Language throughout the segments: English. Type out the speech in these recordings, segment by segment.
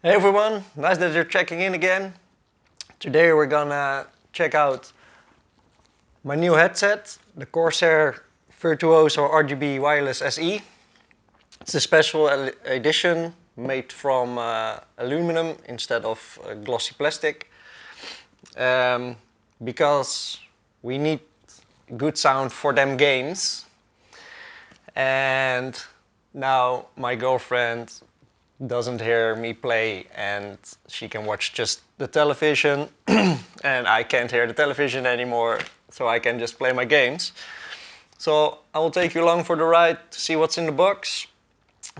Hey everyone, nice that you're checking in again. Today we're gonna check out my new headset, the Corsair Virtuoso RGB Wireless SE. It's a special edition made from aluminum instead of glossy plastic. Because we need good sound for them games. And now my girlfriend doesn't hear me play and she can watch just the television and I can't hear the television anymore, so I can just play my games. So I will take you along for the ride to see what's in the box,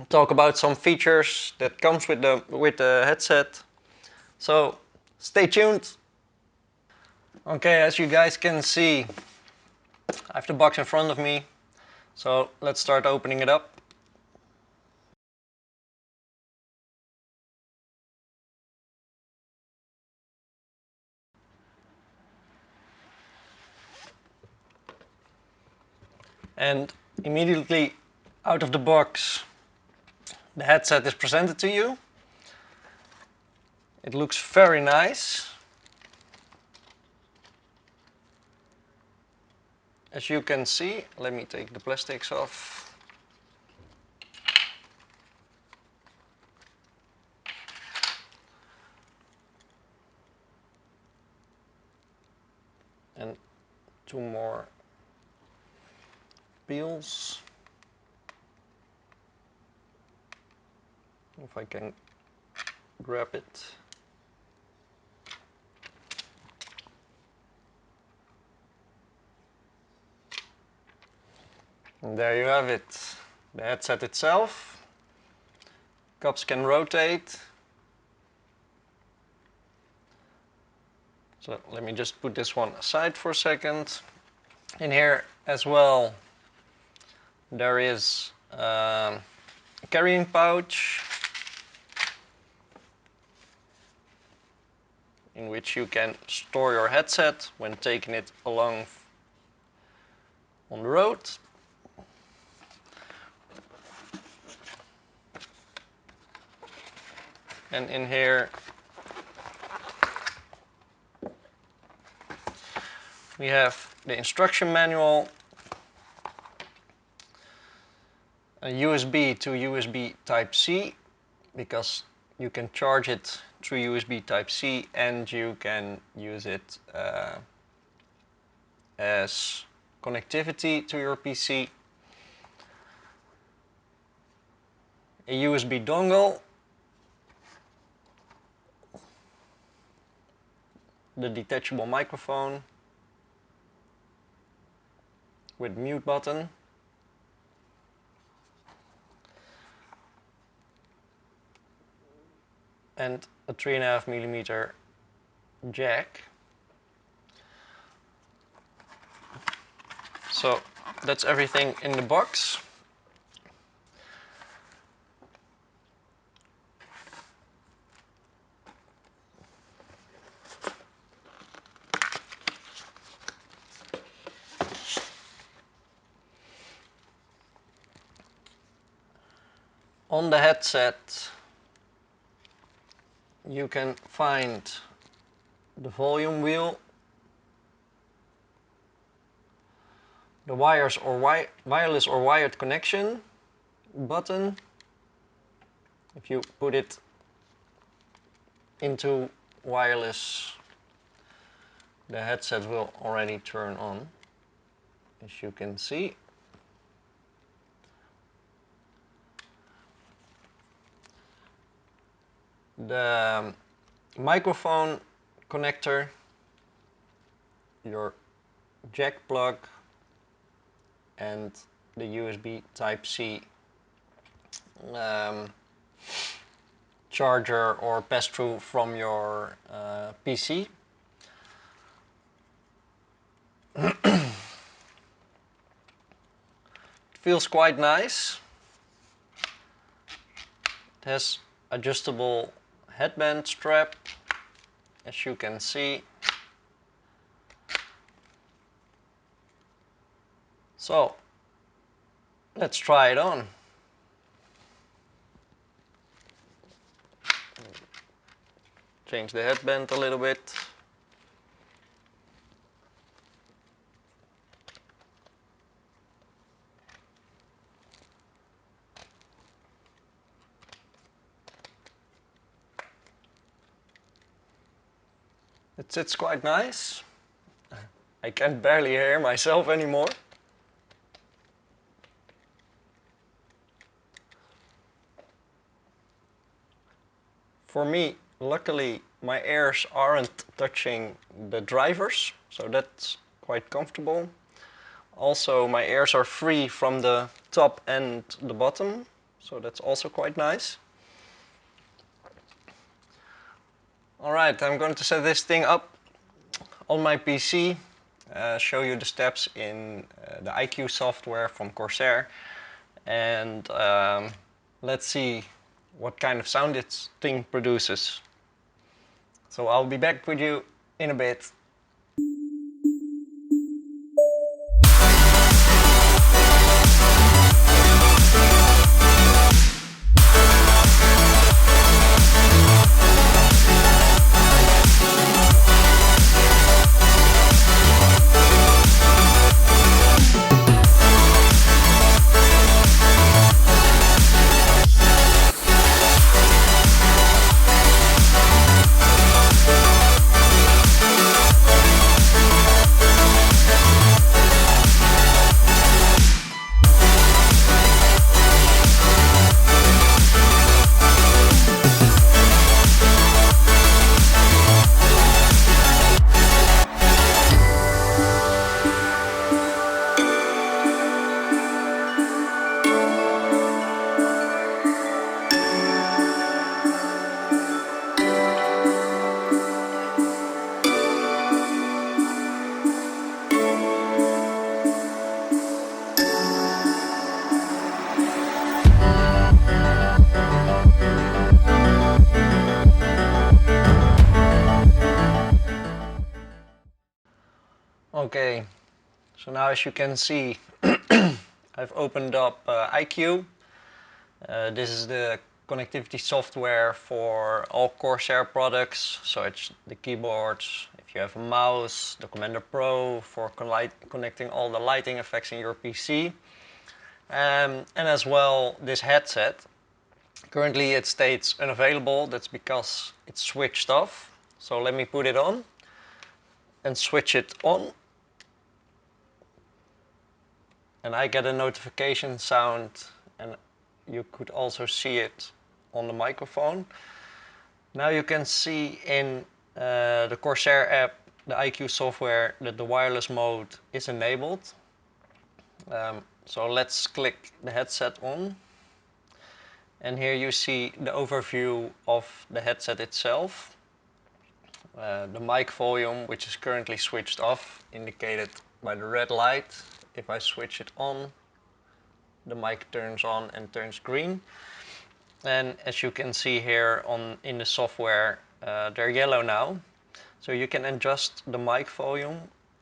talk about some features that comes with the headset. So stay tuned. Okay, as you guys can see, I have the box in front of me. So let's start opening it up. And immediately out of the box, the headset is presented to you. It looks very nice. As you can see, let me take the plastics off. And two more peels. If I can grab it. And there you have it, the headset itself. Cups can rotate. So let me just put this one aside for a second. In here as well, there is a carrying pouch in which you can store your headset when taking it along on the road. And in here we have the instruction manual, a USB to USB Type-C, because you can charge it through USB Type-C and you can use it as connectivity to your PC. A USB dongle, the detachable microphone with mute button, and a 3.5mm jack. So that's everything in the box. On the headset you can find the volume wheel, the wireless or wired connection button. If you put it into wireless, the headset will already turn on, as you can see. The microphone connector, your jack plug, and the USB Type-C charger or pass-through from your PC. It feels quite nice. It has adjustable headband strap, as you can see. So let's try it on. change the headband a little bit. It sits quite nice. I can barely hear myself anymore. For me, luckily, my ears aren't touching the drivers, so that's quite comfortable. Also, my ears are free from the top and the bottom, so that's also quite nice. Alright, I'm going to set this thing up on my PC, show you the steps in the IQ software from Corsair, and let's see what kind of sound this thing produces. So I'll be back with you in a bit. Okay, so now as you can see, I've opened up IQ. This is the connectivity software for all Corsair products, so it's the keyboards, if you have a mouse, the Commander Pro for connecting all the lighting effects in your PC, and as well this headset. Currently it states unavailable, that's because it's switched off. So let me put it on and switch it on. And I get a notification sound, and you could also see it on the microphone. Now you can see in the Corsair app, the IQ software, that the wireless mode is enabled. So let's click the headset on. And here you see the overview of the headset itself. The mic volume, which is currently switched off, indicated by the red light. If I switch it on, the mic turns on and turns green. And as you can see here in the software, they're yellow now. So you can adjust the mic volume.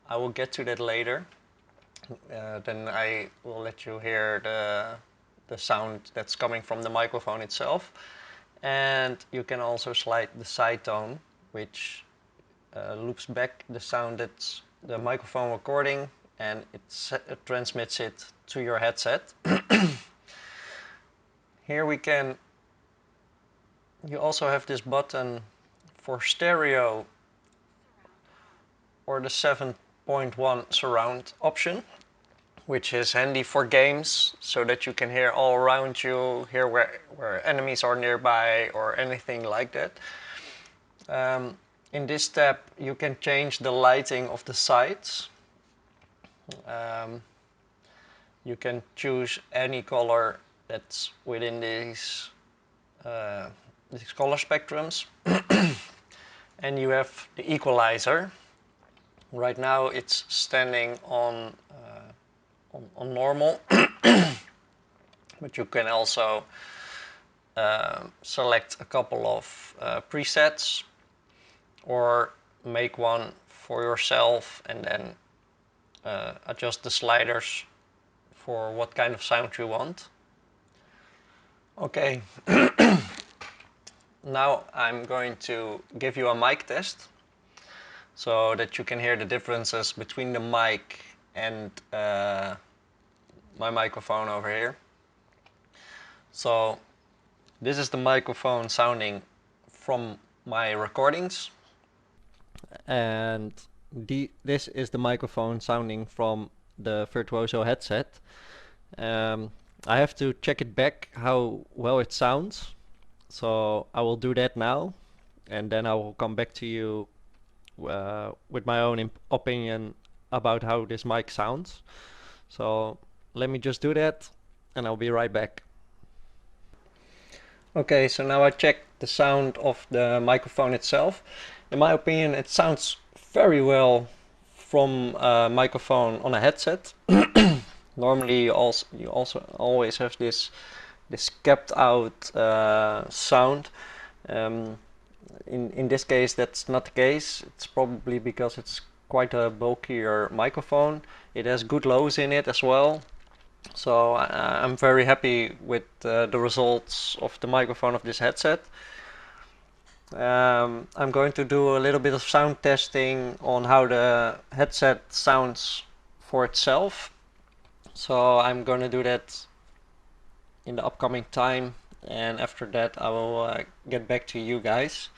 I will get to that later. Then I will let you hear the sound that's coming from the microphone itself. And you can also slide the side tone, which loops back the sound that's the microphone recording, and it transmits it to your headset. Here you also have this button for stereo or the 7.1 surround option, which is handy for games, so that you can hear all around you, hear where enemies are nearby or anything like that. In this tab you can change the lighting of the sides. You can choose any color that's within these color spectrums. And you have the equalizer. Right now it's standing on normal, but you can also select a couple of presets or make one for yourself and then adjust the sliders for what kind of sound you want. Okay, Now I'm going to give you a mic test so that you can hear the differences between the mic and my microphone over here. So this is the microphone sounding from my recordings, and this is the microphone sounding from the Virtuoso headset. I have to check it back how well it sounds, so I will do that now, and then I will come back to you with my own opinion about how this mic sounds. So let me just do that, and I'll be right back. Okay, so now I checked the sound of the microphone itself. In my opinion, it sounds very well from a microphone on a headset. Normally, you also always have this capped out sound. Um, in this case, that's not the case. It's probably because it's quite a bulkier microphone. It has good lows in it as well. So I'm very happy with the results of the microphone of this headset. I'm going to do a little bit of sound testing on how the headset sounds for itself. So I'm going to do that in the upcoming time, and after that I will get back to you guys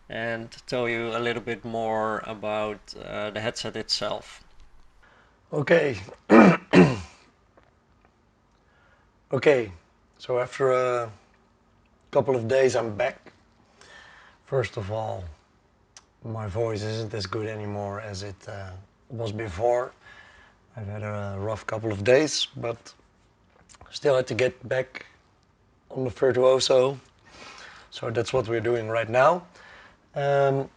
and tell you a little bit more about the headset itself. Okay. Okay, so after a couple of days I'm back. First of all, my voice isn't as good anymore as it was before. I've had a rough couple of days, but still had to get back on the Virtuoso. So that's what we're doing right now. Um,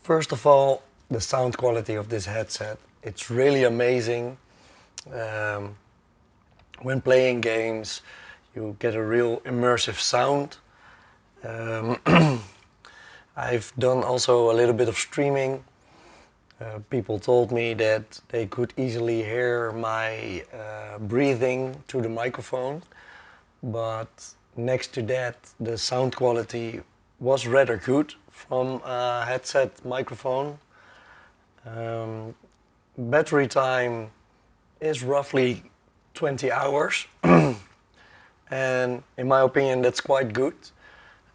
First of all, the sound quality of this headset. It's really amazing. Um, when playing games, you get a real immersive sound. I've done also a little bit of streaming. People told me that they could easily hear my breathing to the microphone, but next to that, the sound quality was rather good from a headset microphone. Um, Battery time is roughly 20 hours, and in my opinion, that's quite good.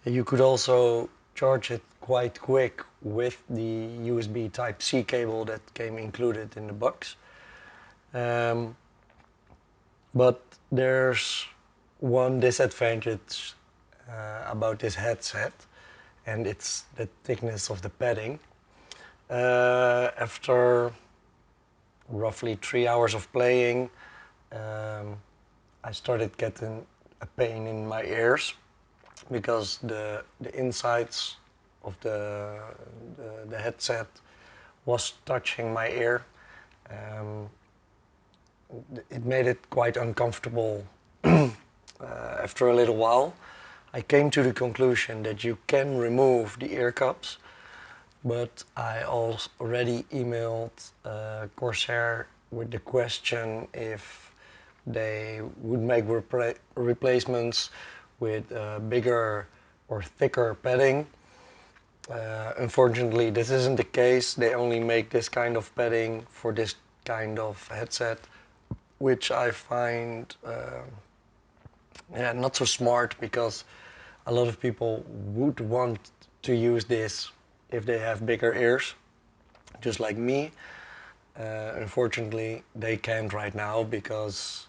You could also charge it quite quick with the USB Type-C cable that came included in the box. Um, but there's one disadvantage about this headset, and it's the thickness of the padding. After roughly 3 hours of playing, I started getting a pain in my ears because the insides of the headset was touching my ear. Um, it made it quite uncomfortable. After a little while, I came to the conclusion that you can remove the ear cups, but I already emailed Corsair with the question if they would make replacements with bigger or thicker padding. Unfortunately, this isn't the case. They only make this kind of padding for this kind of headset, which I find not so smart because a lot of people would want to use this if they have bigger ears, just like me. Unfortunately, they can't right now because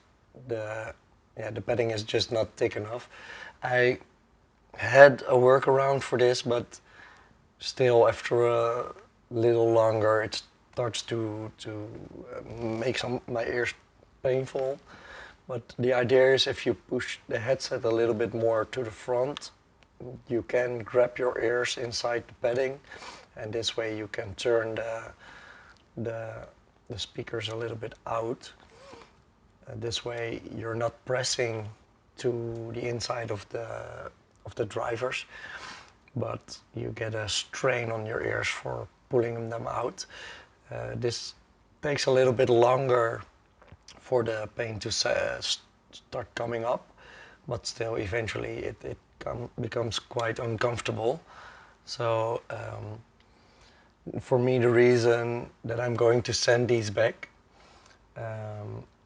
the padding is just not thick enough. I had a workaround for this, but still, after a little longer, it starts to make my ears painful. But the idea is if you push the headset a little bit more to the front, you can grab your ears inside the padding, and this way you can turn the, the speakers a little bit out. This way you're not pressing to the inside of the drivers, but you get a strain on your ears for pulling them out. This takes a little bit longer for the pain to start coming up, but still eventually it becomes quite uncomfortable. So for me, the reason that I'm going to send these back,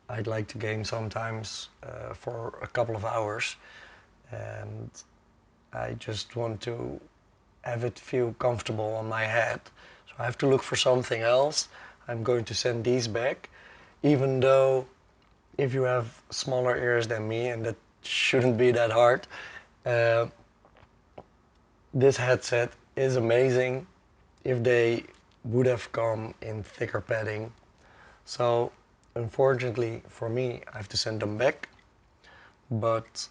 I'd like to game sometimes for a couple of hours, and I just want to have it feel comfortable on my head. So I have to look for something else. I'm going to send these back, even though if you have smaller ears than me, and that shouldn't be that hard, uh, this headset is amazing if they would have come in thicker padding. So unfortunately for me, I have to send them back, but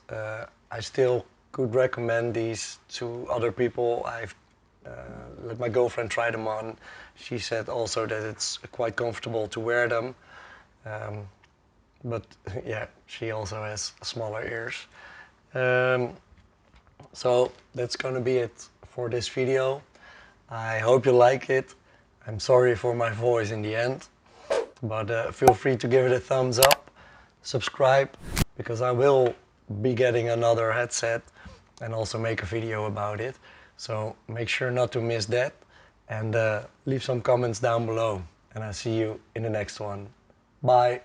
I still could recommend these to other people. I've let my girlfriend try them on. She said also that it's quite comfortable to wear them. Um, but yeah, she also has smaller ears. Um, so that's gonna be it for this video. I hope you like it. I'm sorry for my voice in the end, but feel free to give it a thumbs up, subscribe, because I will be getting another headset and also make a video about it. So make sure not to miss that, and leave some comments down below, and I'll see you in the next one. Bye.